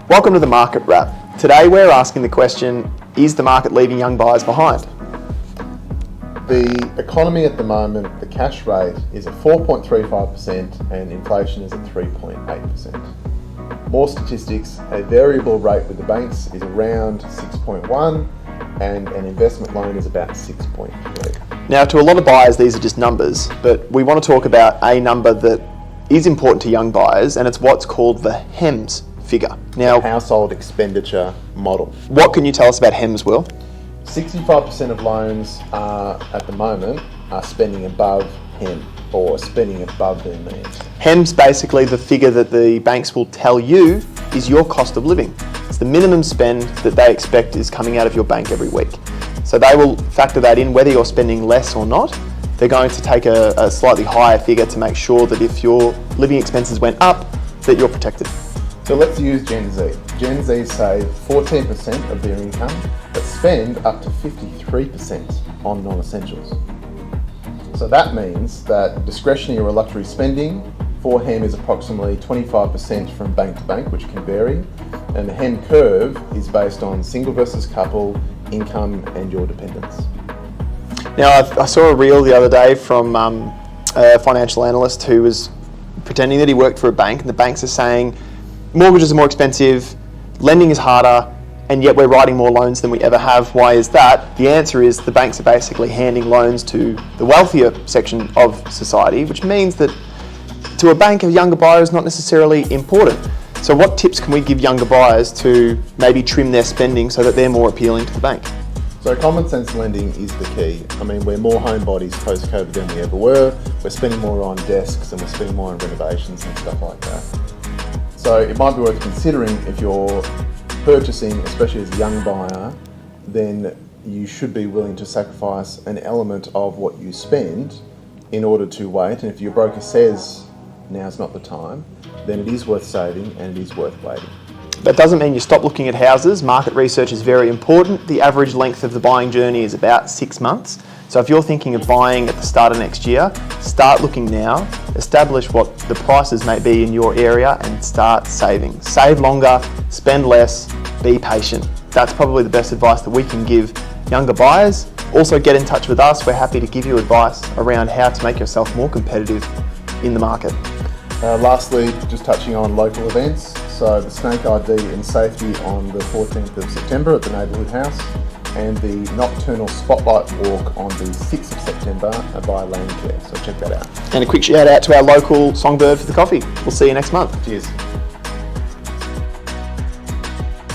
Welcome to the Market Wrap. Today we're asking the question, is the market leaving young buyers behind? The economy at the moment, the cash rate is at 4.35% and inflation is at 3.8%. More statistics, a variable rate with the banks is around 6.1 and an investment loan is about 6.3. Now, to a lot of buyers, these are just numbers, but we want to talk about a number that is important to young buyers, and it's what's called the HEMS figure. Now, Household expenditure model. what can you tell us about HEMS, Will? 65% of loans at the moment are spending above HEM or spending above their means. HEMS basically the figure that the banks will tell you is your cost of living. It's the minimum spend that they expect is coming out of your bank every week. So they will factor that in whether you're spending less or not. They're going to take a slightly higher figure to make sure that if your living expenses went up, that you're protected. So let's use Gen Z. Gen Z save 14% of their income, but spend up to 53% on non-essentials. So that means that discretionary or luxury spending for HEM is approximately 25% from bank to bank, which can vary. And the HEM curve is based on single versus couple, income and your dependents. Now, I saw a reel the other day from a financial analyst who was pretending that he worked for a bank, and the banks are saying mortgages are more expensive, lending is harder, and yet we're writing more loans than we ever have. Why is that? The answer is the banks are basically handing loans to the wealthier section of society, which means that to a bank, a younger buyer is not necessarily important. So what tips can we give younger buyers to maybe trim their spending so that they're more appealing to the bank? So common sense lending is the key. I mean, we're more homebodies post-COVID than we ever were. We're spending more on desks and we're spending more on renovations and stuff like that. So it might be worth considering if you're purchasing, especially as a young buyer, then you should be willing to sacrifice an element of what you spend in order to wait. And if your broker says now's not the time, then it is worth saving and it is worth waiting. That doesn't mean you stop looking at houses. Market research is very important. The average length of the buying journey is about 6 months. So if you're thinking of buying at the start of next year, start looking now, establish what the prices may be in your area and start saving. Save longer, spend less, be patient. That's probably the best advice that we can give younger buyers. Also get in touch with us. We're happy to give you advice around how to make yourself more competitive in the market. Lastly, just touching on local events. So the Snake ID and Safety on the 14th of September at the Neighbourhood House, and the Nocturnal Spotlight Walk on the 6th of September by Lane Care. So check that out. And a quick shout out to our local Songbird for the coffee. We'll see you next month. Cheers.